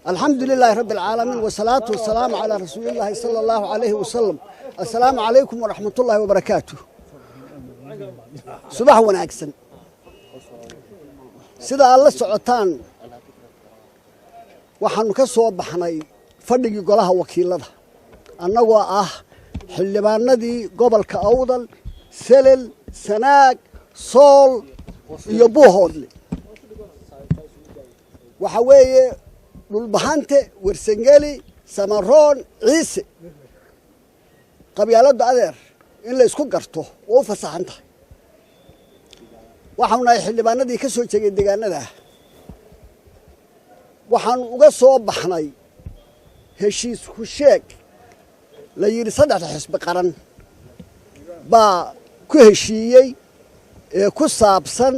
الحمد لله رب العالمين والصلاة والسلام على رسول الله صلى الله عليه وسلم. السلام عليكم ورحمة الله وبركاته. صباح وناكسن سيدا الله سعطان waxaanu ka soo baxnay fadhigii golaha wakiilada annagoo ah xildhibaanadii gobolka Awdal Selel Sanaag Sool iyo Buuhoodle waxa weeye dhulbahante Warsangeli Samaroon Ciise qabyaalada adeer in la isku garto oo fasaxan tahay waxaanu nahay xildhibaanadii ka soo jeegay deegaanada waxaan uga soo baxnay heshiis ku sheeg la yiri saddex xisbi qaran baa ku heshiiyay ee ku saabsan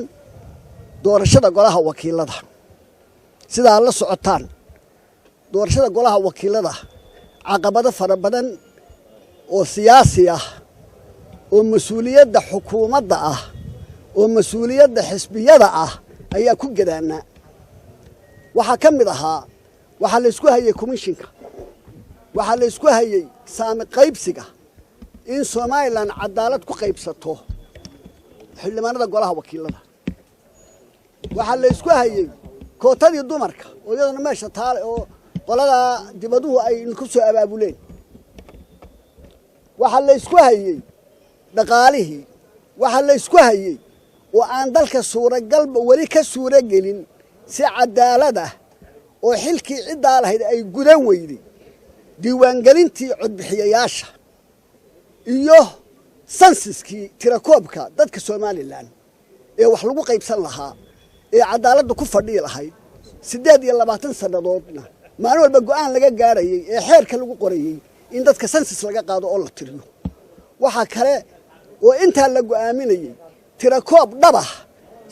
doorashada golaha wakiilada sida la socotaan doorashada golaha wakiilada caqabado fara badan oo siyaasi ah oo mas'uuliyadda xukuumadda ah oo mas'uuliyadda xisbiyada ah ayaa ku gadaana waxa kamid ahaa waxa la isku hayay commissionka waxa la isku hayay saami qaybsiga in Soomaaliland cadaalad ku qaybsato xildhibaanada golaha wakiilada waxa la isku hayay kootadii dumarka oo iyadana meesha taal oo qolada dibaduhu ay ku soo abaabuleen waxa la isku hayay dhaqaalihii waxa la isku hayay oo aan dalka suuragalba wali ka suuragelin si cadaalad ah oo xilkii cid lahayd ay gudan weyday diiwaangelintii codbixiyayaasha iyo sansiskii tirakoobka dadka Soomaaliland ee wax lagu qaybsan lahaa ee cadaaladda ku fadhiyi lahayd 28 sanadoodna maalin walba go'aan laga gaarayay ee xeerka lagu qorayay in dadka sansis laga qaado oo la tiriyo waxa kale oo inta la go'aaminayay tirakoob dhabax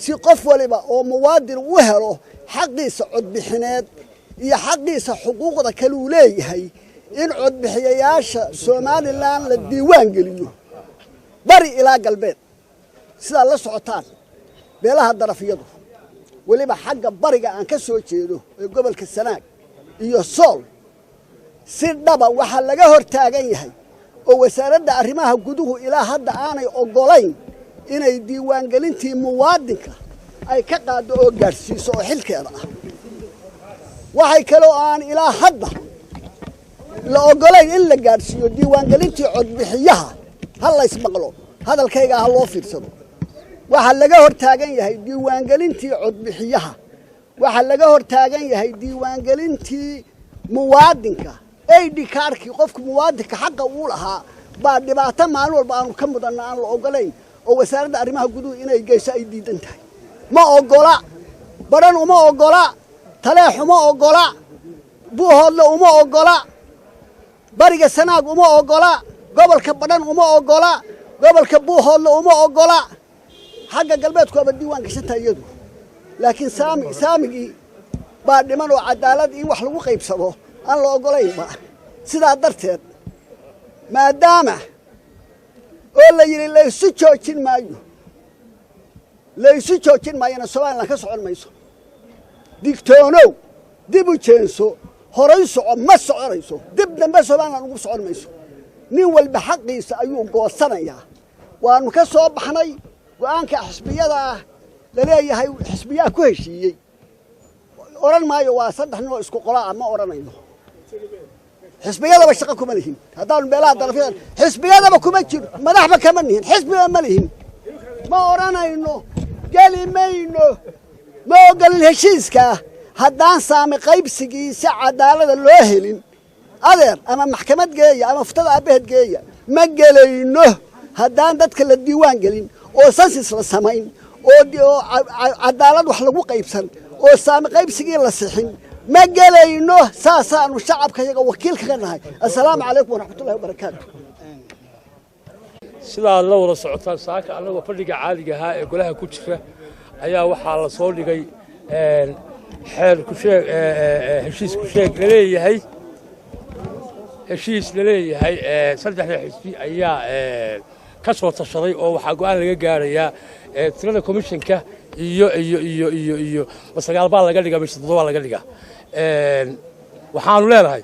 si qof waliba oo muwaadin u helo xaqiisa codbixineed iyo xaqiisa xuquuqda kale uu leeyahay in codbixiyayaasha Soomaaliland la diiwaan geliyo bari ilaa galbeed sida la socotaan beelaha darafiyadu waliba xagga bariga aan ka soo jeedo ee gobolka Sanaag iyo Sool si dhaba waxa laga hortaagan yahay oo wasaaradda arrimaha guduhu ilaa hadda aanay ogolayn inay diiwaan gelintii muwaadinka ay ka qaado oo gaarsiiso oo xilkeeda ah waxay kale oo aan ilaa hadda la ogolayn in la gaarsiiyo diiwaan gelintii codbixiyaha hal la ismaqlo hadalkayga ha loo fiirsado waxa laga hortaagan yahay diiwaan gelintii codbixiyaha waxa laga hortaagan yahay diiwaan gelintii muwaadinka ID cardkii qofka muwaadinka xaq uu lahaa baa dhibaato maalin walba aanu ka mudanna aan la ogolayn oo wasaaradda arrimaha guduhu inay geyso ay diidan tahay ma ogola baran uma ogola taleex uma ogola Buuhoodle uma ogola bariga Sanaag uma ogola gobolka badan uma ogola gobolka Buuhoodle uma ogola xagga galbeedku waa diiwaan gashanta iyadu laakiin saamigi baa dhiman oo cadaalad in wax lagu qaybsado aan la ogolayn ba sida darteed maadaama oo la yidhi laysu joojin maayona somalilan ka socon mayso digtoonow dib u jeenso horay soco ma soconayso dib dambe somalilan ugu socon mayso nin walba xaqiisa ayuu goosanayaa waanu ka soo baxnay go'aanka xisbiyada ah la leeyahay xisbiyaa ku heshiiyey oran maayo waa saddex nin oo isku qolaa ma oranayno xisbiyadaba shaqo kuma lihin haddaanu meelaha darafyada xisbiyadaba kuma jiro madaxba kama nihin xisbiba ma lihin ma oranayno geli mayno ma ogolin heshiiska haddaan saami qaybsigiisa cadaalada loo helin adeer ama maxkamad geeya ama ftada aabaheed geeya ma gelayno haddaan dadka la diiwaan gelin oo sansis la samayn oo cadaalad wax lagu qaybsan oo saami qaybsigii la sixin ma gelayno saasaanu shacabka yaga wakiil kaga nahay assalaamu calaykum waraxmatullahi wabarakaatu sidaa la wada socotaan saaka annagoo fadhiga caadiga ahaa ee golaha ku jira ayaa waxaa la soo dhigay xeer ku sheeg heshiis ku sheeg laleeyahay saddexda xisbi ayaa ka soo tashaday oo waxaa go'aan laga gaarayaa tirada komishanka iyo masagaal baa laga dhigaa mise toddoba laga dhigaa waxaanu leenahay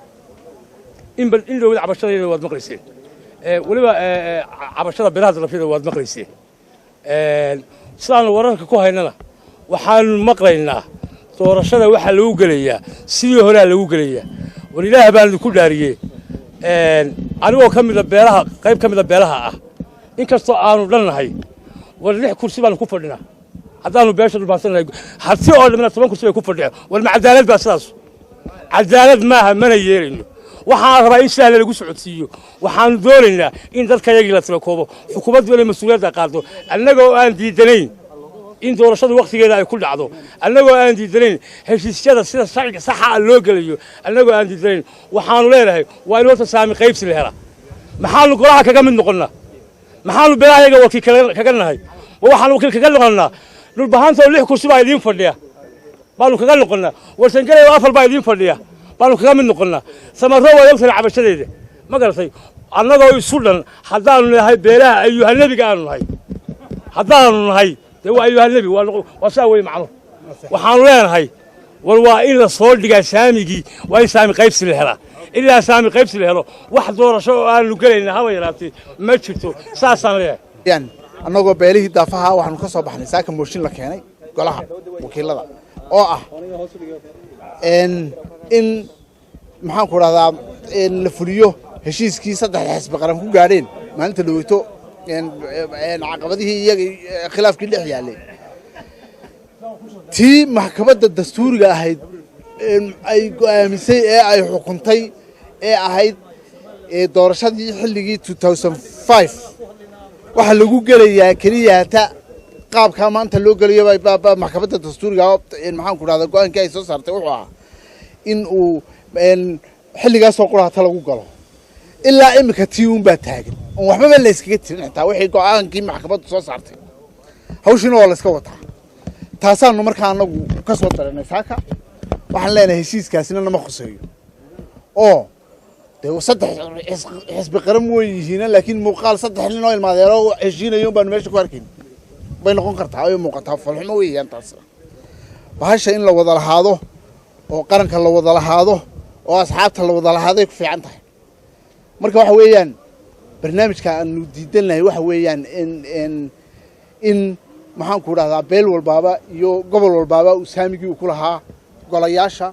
in dhowda cabashadeeda waad maqlayseen weliba cabashada beeraha darafyada waad maqlayseen sidaanu wararka ku haynana waxaanu maqlaynaa doorashada waxaa lagu gelayaa sidii horea lagu gelayaa war ilaah baan idinku dhaariyey anigoo ka mida beelaha qayb ka mida beelaha ah inkastoo aanu dhannahay war 6 kursi baanu ku fadhinaa haddaanu beesha dhulbaansannahay harti oo dhamina 10 kursi bay ku fadhiya war ma cadaalad baa sidaas cadaalad maaha mana yeelayno waxaan rabaa in sahla lagu socodsiiyo waxaanu doonaynaa in dadka yagii la tiro koobo xukuumaddu inay mas'uuliyadda qaado annagoo aan diidanayn in doorashadu waqtigeeda ay ku dhacdo annagoo aan diidanayn heshiisyada sida sharciga saxa ah loo gelayo annagoo aan diidanayn waxaanu leenahay waa in horta saami qaybsi la helaa maxaanu golaha kaga mid noqonnaa maxaanu beelahayaga wakiil kaga nahay waxaanu wakiil kaga noqonnaa dhulbahaanta oo 6 kursi baa idiin fadhiya baanu kaga noqonnaa warsangalay oo 4 baa idiin fadhiya baanu kaga mid noqonnaa samarro waa ogtahay cabashadeeda ma garatay annagoo isu dhan haddaanu nahay beelaha ayuha nebiga aanu nahay haddaanu nahay dee waa ayuha nebi waa saa wey macno waxaanu leenahay war waa in la soo dhigaa saamigii waa in saami qaybsi la helaa ilaa saami qaybsi la helo wax doorasho oo aanu gelayna haba yaraatee ma jirto saasaan leeyahay annagoo beelihii daafaha waxaanu ka soo baxnay saaka mooshin la keenay golaha wakiilada oo ah in maxaan ku rahdaa la fuliyo heshiiskii saddexda xisbi qaran ku gaadheen maalinta dhaweyto caqabadihii iyaga khilaafkii dhex yaallay tii maxkamadda dastuuriga ahayd ay go'aamisay ee ay xukuntay ee ahayd doorashadii xilligii 2005 waxa lagu gelayaa kaliya hata qaabka maanta loo gelayo maxkamadda dastuuriga maxaan ku rahdaa go'aankii ay soo saartay wuxuu ahaa in uu xilligaas oo quraata lagu galo ilaa imika tii uun baa taagan oo waxba la iskaga tirin xitaa wixii go'aankii maxkamaddu soo saartay hawshina waa la iska wataa taasaanu markaa anagu ka soo daranay saaka waxaan leenahay heshiiskaasina nama khuseeyo oo dee saddex xisbi qaran way yihiin laakiin muuqaal saddex nin oo ilmaadeero heshiinayo baan meesha ku arkin bay noqon kartaa ay muuqataa falxumo weeyaan taas bahasha in la wada lahaado oo qaranka la wada lahaado oo asxaabta la wada lahaaday ku fiican tahay marka waxa weeyaan barnaamijka aanu diidanahay waxa weeyaan in maxaan ku rahdaa beel walbaaba iyo gobol walbaaba uu saamigii ku lahaa golayaasha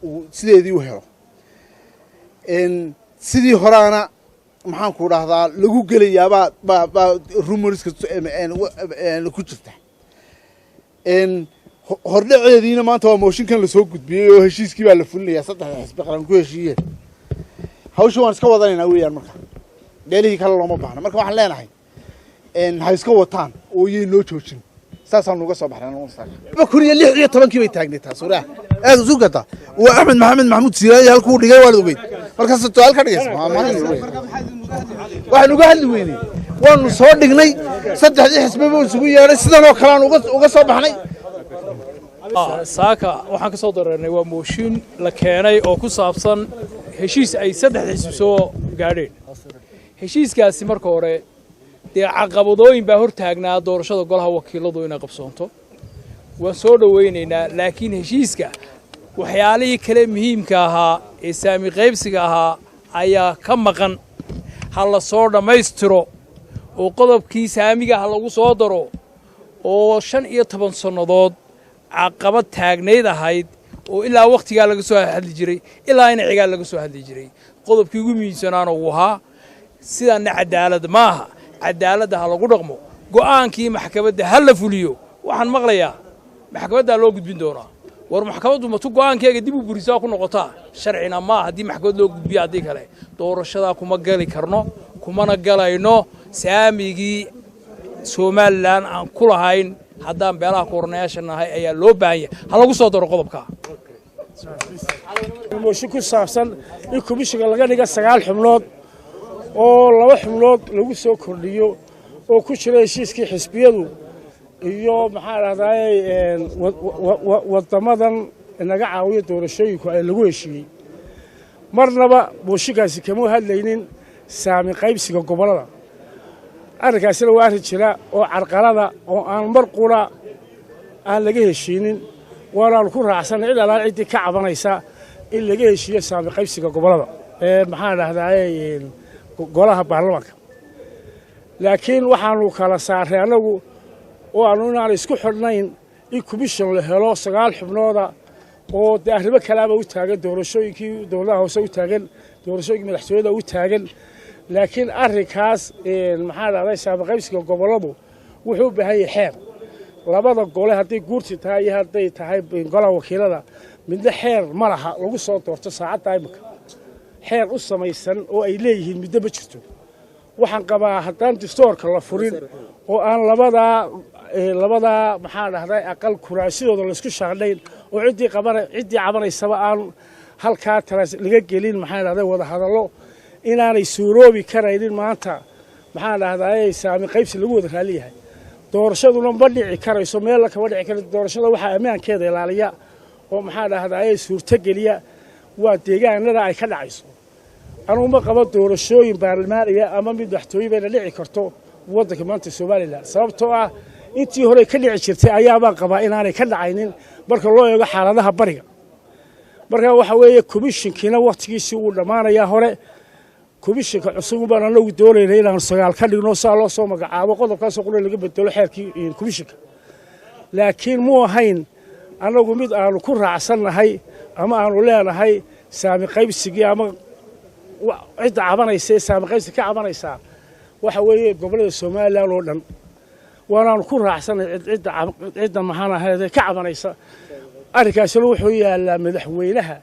uu sideedii u helo sidii horaana maxaan ku rahdaa lagu gelayaaba rumorska ku jirta hordhaceediina maanta waa mooshinkan la soo gudbiyey oo heshiiskii baa la fulinayaa saddexda xisbi qaran ku heshiiyeen hawsha waan iska wadanaynaa weeyaan marka beelihii kale looma baahna marka waxaan leenahay ha iska wataan oo iyay noo joojin saasaan uga soo baxnay 2016 bay taagnay taas waraah aad ugu gata waa Axmed Maxamed Maxamuud Siiraay halkuu dhigay waa la ogeyd markaas su'aal ka dhigay waxaan uga hadli weynay waanu soo dhignay saddexdii xisbi buu isugu yeeray sidan oo kale aan uga soo baxnay saaka waxaan ka soo dareernay waa mooshin la keenay oo ku saabsan heshiis ay saddex xisbi soo gaadheen heshiiskaasi marka hore dee caqabadooyin baa hortaagnaa doorashada golaha wakiiladu inay qabsoonto waan soo dhawaynaynaa laakiin heshiiska waxyaalihii kale muhiimka ahaa ee saami qaybsiga ahaa ayaa ka maqan ha la soo dhammaystiro oo qodobkii saamiga ha lagu soo daro oo 15 sannadood caqabad taagnayd ahayd oo ilaa waqtigaa laga soo hadli jiray ilaa in cigaal laga soo hadli jiray qodobkii ugu muhiimsanaana uu ahaa sidaana cadaalad maaha cadaaladda ha lagu dhaqmo go'aankii maxkamadda ha la fuliyo waxaan maqlayaa maxkamadda loo gudbin doonaa war maxkamaddu ma tu go'aankeega dib u burisaa ku noqotaa sharcina ma haddii maxkamad loo gudbiyo haddii kale doorashada kuma gali karno kumana galayno saamigii Somaliland aan ku lahayn haddaan beelaha koornayaasha nahay ayaa loo baahan yahay ha lagu soo daro qodobka mooshin ku saabsan in komishiga laga dhiga 9 xubnood oo 2 xubnood lagu soo kordhiyo oo ku jira heshiiskii xisbiyadu iyo maxaa raadayay wadamadan naga caawiyo doorashooyinku ay lagu heshiiyey marnaba mooshinkaasi kama hadlaynin saami qaybsiga gobolada arrinkaasina waa arrin jira oo carqalada oo aan mar qura aan laga heshiinin waana ku raacsanay cid alaal cidii ka cabanaysa in laga heshiiyo saami qaybsiga gobolada maxaa raadayay golaha baarlamaanka laakiin waxaanu kala saaray anagu oo aanu inaan isku xidhnayn in commission la helo 9 xubnooda oo arrimo kalaaba u taagan doorashooyinkii dowladaha hoose u taagan doorashooyinkii madaxtooyada u taagan laakiin arrinkaas maxaa dhacday saami qaybsiga goboladu wuxuu u baahan yahay xeer labada gole haddii guurti tahay iyo hadday tahay golaha wakiilada midna xeer ma laha lagu soo doorto saacadda imika xeer u samaysan oo ay leeyihiin midna ma jirto waxaan qabaa haddaan dastuurka la furin oo aan labadaa maxaa dhahday aqal kuraasidooda la isku shaaqnayn oo ciddii cabanaysaba aan halkaa laga gelin maxaa dhahday wada hadallo inaanay suuroobi karaynin maanta maxaa dhahday saami qaybsi lagu wada raali yahay doorashaduna ma dhici karayso meel kama dhici karo doorashada waxaa ammaankeeda ilaaliya oo maxaa dhahday suurtageliya waa deegaanada ay ka dhacayso anugu ma qabo doorashooyin baarlamaaniga ama mid madaxtooye bayna dhici karto waddanka maanta Somaliland sababtoo ah intii hore ka dhici jirtay ayaabaan qabaa inaanay ka dhacaynin marka loo eego xaaladaha bariga marka waxa weeye komishinkina waqtigiisii uu dhamaanaya hore komishinka cusub baan anagu doonaynay inaan 9 ka dhigno saa loo soo magacaabo qodobkaas oo qolo laga bedelo xeerkii komishinka laakiin muu ahayn anagu mid aanu ku raacsannahay ama aanu leenahay saami qaybsigii ama cidda cabanaysa saami qaybsi ka cabanaysa waxa weeye gobolada Soomaaliland oo dhan waana ku raacsanay cidda maxaan ahayd ka cabanaysa arrinkaasina wuxuu yaalaa madaxweynaha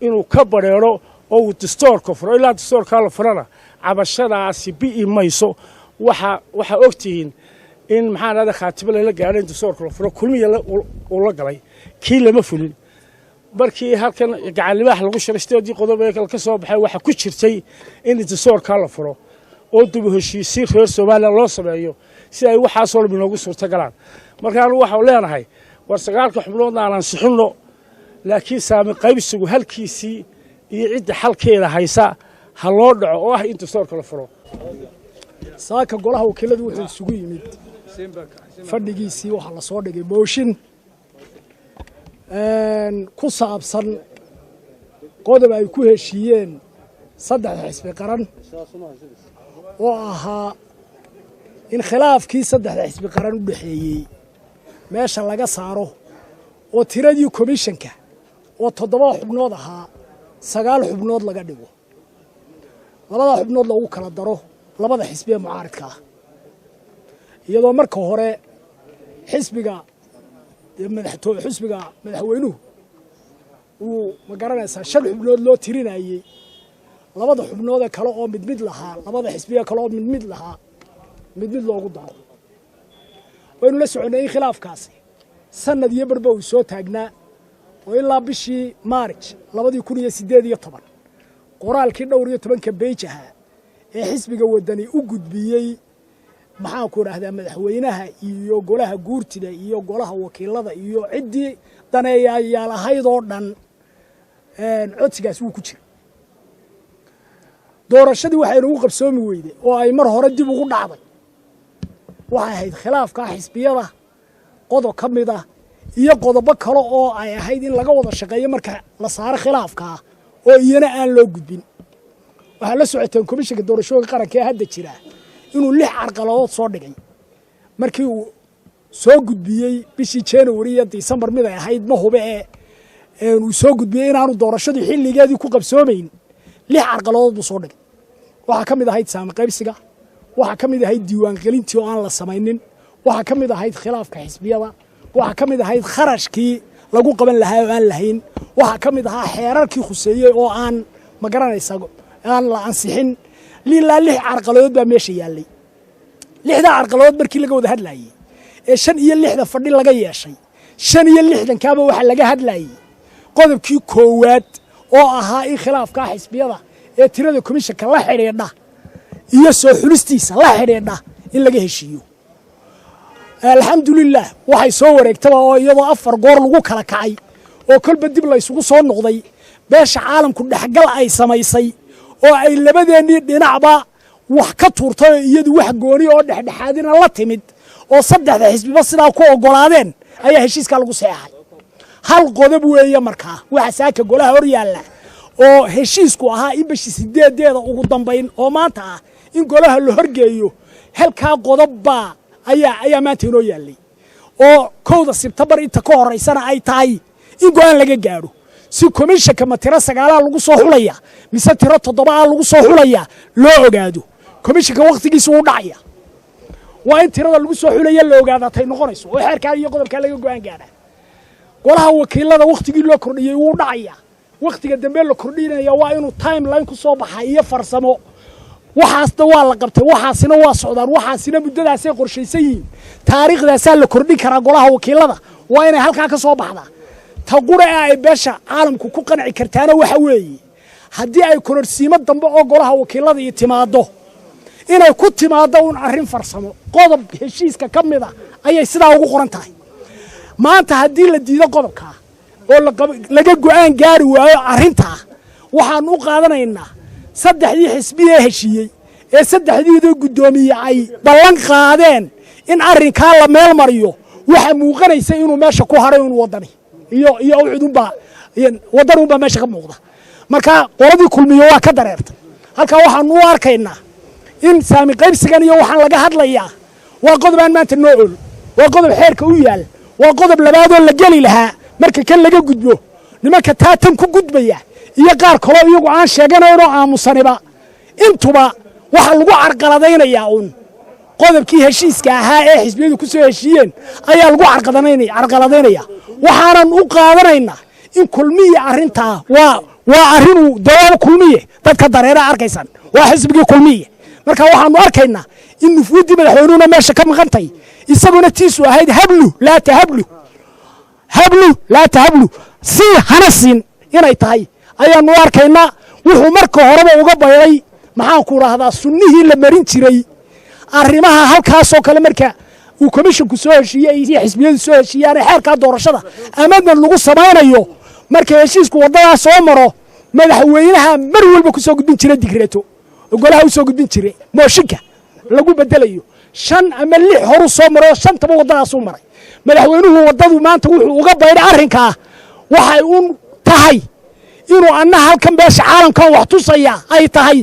inuu ka bareero oo uu dastuurka furo ilaa dastuurka la furana cabashadaasi bii mayso waxa ogtihiin in maxaan ahayd khaatibada la gaaray dastuurka la furo kulmiye uu la galay kii lama fulin markii halkan gacalibax lagu shiraysteedii qodobbada kale ka soo baxay waxa ku jirtay in dastuurka la furo oo dib u heshiisiin reer Soomaaliland loo sameeyo si ay waxaas oo inoogu suurta galaan markaan waxa leenahay war 9 xubnood aan ansixino laakiin saami qaybsigu halkiisii iyo cidda xalkeeda haysa ha loo dhaco oo ah in dastuurka la furo saaka golaha wakiiladu wuxuu isugu yimid fadhigiisii waxa la soo dhigay mooshin ku saabsan qodob ay ku heshiiyeen 3 xisbi qaran oo ahaa in khilaafkii 3 xisbi qaran u dhaxeeyay meesha laga saaro oo tiradii komishanka oo 7 xubnood ahaa 9 xubnood laga dhigo labada xubnood lagu kala daro labada xisbi ee mucaaradka ah iyadoo marka hore xisbiga madaxweynuhu uu magaranaysaa 5 xubnood loo tirinayay labada xubnood kale oo mid lahaa labada xisbiga kale oo mid lahaa mid loogu daro waynu la soconay khilaafkaasi sanad iyo barba uu soo taagnaa oo ilaa bishii March 2018 qoraalkii dhowr iyo 10 page ah ee xisbiga wadani u gudbiyay maxaa ku raahdaa madaxweynaha iyo golaha guurtida iyo golaha wakiilada iyo cidii daneeyayaal ahayd oo dhan codsigaas uu ku jiro doorashadii waxay nagu qabsoomi weyday oo ay mar hore dib ugu dhacday waxay ahayd khilaafka xisbiyada qodob ka mid ah iyo qodobo kale oo ay ahayd in laga wada shaqeeyo marka la saaro khilaafka oo iyana aan loo gudbin waxaa la socoteen komishanka doorashooyinka qaranka ee hadda jira inuu 6 carqaladood soo dhigay markii uu soo gudbiyey bishii January iyo December mid ay ahayd ma hube ee uu soo gudbiyey inaanu doorashadii xilligeedii ku qabsoomayn 6 carqaladood buu soo dhigay waxaa ka mid ahayd saami qaybsiga waxaa ka mid ahayd diiwaan gelintii oo aan la samaynin waxaa ka mid ahayd khilaafka xisbiyada waxaa ka mid ahayd kharashkii lagu qaban lahaa oo aan lahayn waxaa ka mid ahaa xeerarkii khuseeyey oo aan ma garanaysa aan la ansixin lilaa 6 carqaladood baa meesha yaallay 6 carqaladood markii laga wada hadlayay ee 5 iyo 6 fadhi laga yeeshay 5 iyo 6 kaaba waxa laga hadlayay qodobkii koowaad oo ahaa in khilaafka xisbiyada ee tirada komishanka la xidhiidha iyo soo xulistiisa la xidhiidha in laga heshiiyo alxamdulillah waxay soo wareegtaba oo iyadoo 4 goor lagu kala kacay oo kolba dib la isugu soo noqday beesha caalamku dhaxgal ay samaysay oo ay labadeennii dhinacba wax ka tuurtay iyadu wax gooni oo dhexdhexaadina la timid oo 3 xisbiba sidaa ku ogolaadeen ayaa heshiiska lagu saxay hal qodob weeye markaa waxa saaka golaha hor yaalla oo heshiisku ahaa in bishii 8 ugu dambeyn oo maanta ah in golaha la horgeeyo halka qodob baa ayaa maanta inoo yaallay oo 1 Sebtembar inta ka horeysana ay tahay in go'aan laga gaaro si komishanka ma tiro 9 lagu soo xulaya mise tiro 7 lagu soo xulaya loo ogaado komishanka waqtigiisa uu dhacaya waa in tirada lagu soo xulaya la ogaado tay noqonayso oo xeerka iyo qodobka laga go'aan gaara golaha wakiilada waqtigii loo kordhiyay uu dhacaya waqtiga dambe la kordhinaya waa inuu timeline ku soo baxay iyo farsamo waxaasna waa la qabtay waxaasina waa socdaan waxaasina muddadaas ay qorshaysan yihiin taariikhdaas la kordhin karaa golaha wakiilada waa inay halka ka soo baxdaa taqura ay beesha caalamku ku qanci kartaana waxa weeye haddii ay kororsiimo dambe oo golaha wakiilada iyo timaado inay ku timaado un arrin farsamo qodob heshiiska ka mid ah ayay sidaa ugu qoran tahay maanta haddii la diido qodobka oo laga go'aan gaari waayo arrintaa waxaan u qaadanaynaa 3 xisbiye heshiiyey ee 3 gudoomiye ay ballan qaadeen in arrinkaa la meel mariyo waxa muuqanaysa inuu meesha ku haray inuu wadani iyo wadani meesha ka muuqda marka qoladii kulmiyo waa ka dareertay halka waxaan u arkaynaa in saami qaybsigan iyo waxaan laga hadlayaa waa qodob aan maanta noo ool waa qodob xeerka u yaal waa qodob labaad oo la geli lahaa marka kan laga gudbo nimanka taatan ku gudbaya iyo qaar kale iyagu aan sheeganayo aamusaniba intuba waxa lagu carqaladaynayaa qodobkii heshiiska ahaa ee xisbiyadu ku soo heshiiyeen ayaa lagu carqaladaynayaa waxaanan u qaadanaynaa in kulmiye arrintaa waa arrin dawaab kulmiye dadka dareera arkaysan waa xisbigii kulmiye marka waxaanu arkaynaa in nufuudii madaxweynuhuna meesha ka maqantay isaguna tiisu ahayd hablu laa tahablu si hanasin inay tahay ayaanu arkaynaa wuxuu marka horeba uga bayray maxaan ku raahdaa sunnihii la marin jiray arrimaha halkaas oo kale marka uu komishanku soo heshiiyay iyo xisbiyadu soo heshiiyaan xeerka doorashada amadna lagu samaynayo marka heshiisku wadada soo maro madaxweynaha mar walba ku soo gudbin jiray digreeto golaha u soo gudbin jiray mooshinka lagu bedelayo 5 ama 6 horu soo maro 5 wadadaas u maray madaxweynuhu wadadu maanta wuxuu uga bayray arrinka waxay tahay inuu anna halkan beesha caalamka wax tusaya ay tahay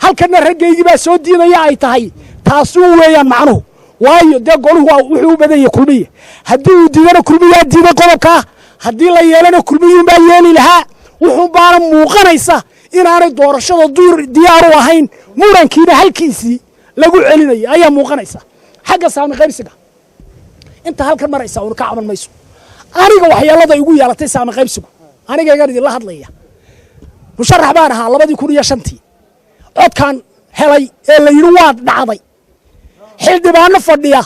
halkan raggeygii baa soo diidaya ay tahay taas weeyaan macnuhu waayo de goluhu wuxuu u badan yahay kulmiye haddii uu diidana kulmiye diiday qodobka haddii la yeelana kulmiye baa yeeli lahaa wuxuu baana muuqanaysa inaanay doorashada diyaar u ahayn murankiina halkiisii lagu celinayo ayaa muuqanaysa xagga saami qaybsiga inta halkan maraysa uu ka caban mayso aniga waxyeelada igu yeelatay saami qaybsigu aniga iga idin la hadlaya musharax baan ahaa 2005 codkan helay ee la yiri waa dhacday xildhibaano fadhiya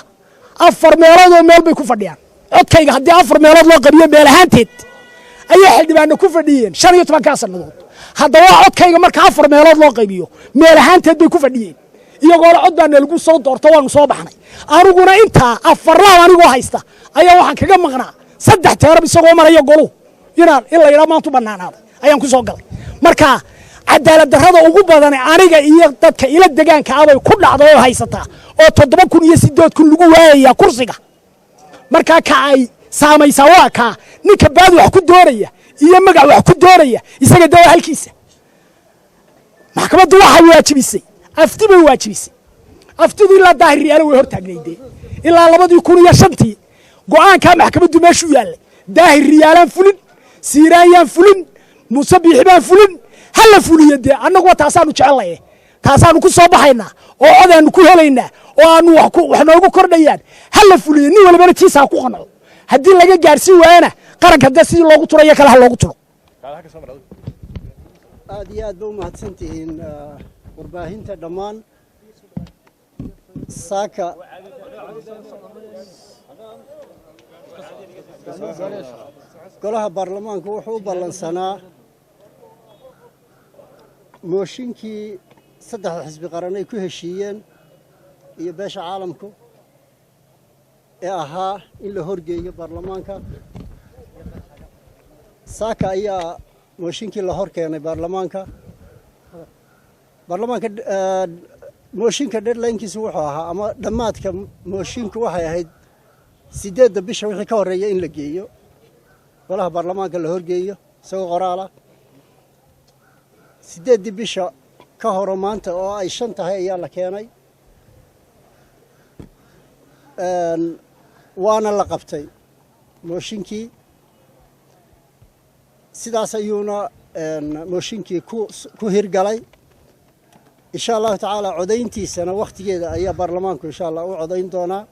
4 meelood oo meel bay ku fadhiyaan codkayga haddii 4 meelood loo qabiyo meel ahaanteed ayay xildhibaano ku fadhiyeen 15 sanadood haddaba codkayga marka 4 meelood loo qabiyo meel ahaanteed bay ku fadhiyeen iyagoo cod baan lagu soo doorto waan soo baxnay aniguna inta 4 laab anigoo haysta ayaa waxaan kaga maqnaa 3 teerab isagoo maraya golu in la yiraahdo maanta banaanaaday ayaan ku soo galay marka cadaalad darrada ugu badan aniga iyo dadka ila degaanka abay ku dhacday oo haysataa oo 7 kun iyo 8 kun lagu waayaya kursiga markaa ka ay saamaysaa waa kaa ninka baad wax ku dooraya iyo magac wax ku dooraya isaga dawa halkiisa maxkamaddu waxa waajibisay afti bay waajibisay aftidii la daahiriyaal way hortaagnaydeen ilaa 2005 go'aanka maxkamaddu meeshu yaalay daahiriyaalan fulin siiraayaan fulin musabbixibaan fulin hal fuliyade annagu taasaanu jecelahay taasaanu ku soo baxaynaa oo odaanu ku helaynaa oo aanu wax noogu kordhayaan hal fuliyo nin walba tiisa ku qanco haddii laga gaarsiin waayana qaranka dadsi loogu turayo kala loogu turo aad iyo aad baa u mahadsantihiin warbaahinta dhammaan saaka golaha baarlamaanku wuxuu u ballansanaa mooshinkii saddexda xisbi qaran ay ku heshiiyeen iyo beesha caalamku ee ahaa in la horgeeyo baarlamaanka saaka ayaa mooshinkii la hor keenay baarlamaanka mooshinka deadlinekiisu wuxuu ahaa ama dhammaadka moshinku waxay ahayd 8 bisha wixii ka horeeya in la geeyo golaha baarlamaanka la horgeeyo isagoo qoraala 8 bisha ka horo maanta oo ay 5 tahay ayaa la keenay waana la qabtay mooshinkii sidaas ayuuna mooshinkii ku hirgalay insha Allah taala codayntiisana waqtigeeda ayaa baarlamaanku insha Allah u codayn doonaa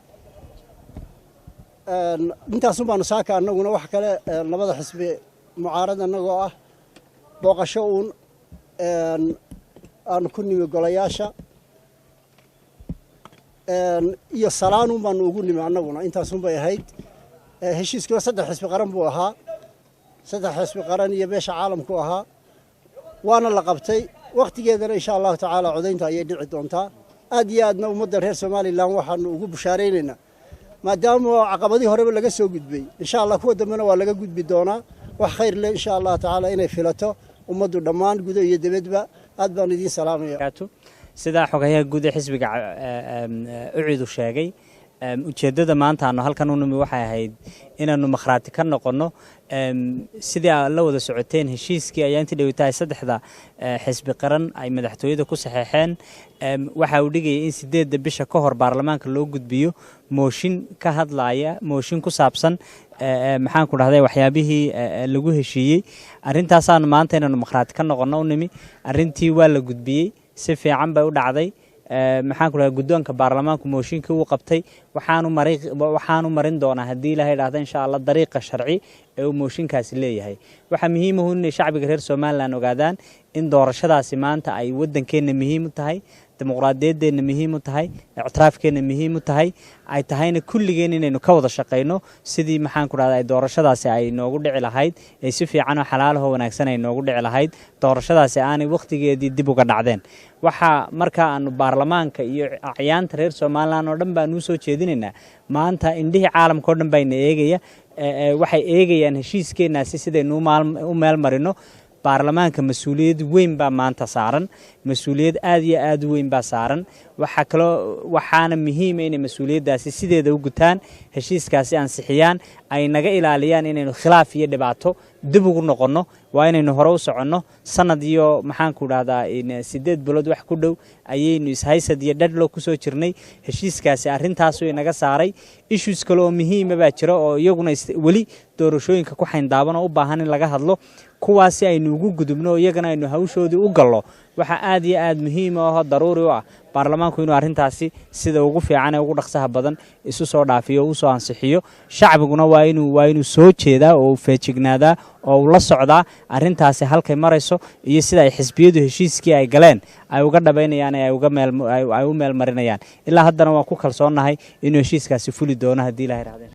intaas baanu saaka annaguna wax kale labada xisbi mucaarad annagoo ah booqasho aan ku nimi golayaasha iyo salaan baanu ugu nimi annaguna intaas bay ahayd heshiiskii saddex xisbi qaran buu ahaa saddex xisbi qaran iyo beesha caalamku ahaa waana la qabtay waqtigeedana insha Allah taala codaynta ayay dhici doontaa aad iyo aadna ummadda reer Soomaaliland waxaanu ugu bushaareynayna maadaama caqabadii horeba laga soo gudbay insha Allah kuwa dambena waa laga gudbi doonaa wax khayr leh insha Allah taala inay filato ummaddu dhammaan gudo iyo dibadba aad baan idin salaamayaa sida xogayaha guud ee xisbiga uciidu sheegay ujeedada maanta aanu halkan u nimi waxay ahayd inaanu makhraati ka noqono sidii la wada socoteen heshiiskii ayaa intii dhawitaay saddexda xisbi qaran ay madaxtooyada ku saxeexeen waxa uu dhigay in 8 bisha ka hor baarlamaanka loo gudbiyo mooshin ka hadlaya mooshin ku saabsan maxaan ku dhahday waxyaabihii lagu heshiiyey arintaas aan maanta inaanu makhraati ka noqono u nimi arintii waa la gudbiyey si fiican bay u dhacday maxaan ku dhahay guddoonka baarlamaanku mooshinkii uu qabtay waxaanu marin doonaa haddii ilaahay dhaahdo insha Allah dariiqa sharci ee uu mooshinkaasi leeyahay waxa muhiim ah in shacbiga reer Soomaaliland ogaadaan in doorashadaasi maanta ay wadankeena muhiim u tahay dimuqraadiyadeena muhiim u tahay ictiraafkeena muhiim u tahay ay tahayna kulligeen inaynu ka wada shaqeyno sidii maxaan ku dhahday doorashadaasi ay noogu dhici lahayd ee si fiican oo xalaal ah oo wanaagsan ay noogu dhici lahayd doorashadaasi aanay waqtigeedii dib uga dhacdeen waxa marka aanu baarlamaanka iyo acyaanta reer Soomaaliland oo dhan baan u soo jeedinaynaa maanta indhihii caalamka oo dhan bayna eegaya waxay eegayaan heshiiskeenaasi sidaynu u meel marino baarlamaanka mas'uuliyad weyn baa maanta saaran mas'uuliyad aad iyo aad weyn baa saaran waxaana muhiim ah in mas'uuliyadaasi sideeda u gutaan heshiiskaasi ansixiyaan ay naga ilaaliyaan inaynu khilaaf iyo dhibaato dib ugu noqono waa inaynu hore u soconno sanad iyo maxaan ku dhahdaa in 8 bilood wax ku dhow ayaynu ishaysad iyo dhadlo ku soo jirnay heshiiskaasi arintaas oo inaga saaray issues kale oo muhiim ah baa jira oo iyaguna wali doorashooyinka ku xayndaaban oo u baahan in laga hadlo kuwaasi aynu ugu gudubno iyagana aynu hawshoodii u gallo waxa aad iyo aad muhiim ah daruuri ah baarlamaanku inuu arintaasi sida ugu fiican ee ugu dhaqsaha badan isu soo dhaafiyo oo soo ansixiyo shacbiguna waa inuu soo jeedaa oo feejignaadaa oo la socdaa arintaasi halkay marayso iyo sida ay xisbiyadu heshiiskii ay galeen ay uga dhabaynayaan ay u meel marinayaan ilaa haddana waan ku kalsoonahay inuu heshiiskaasi fuli doono haddii Ilaahay raadeen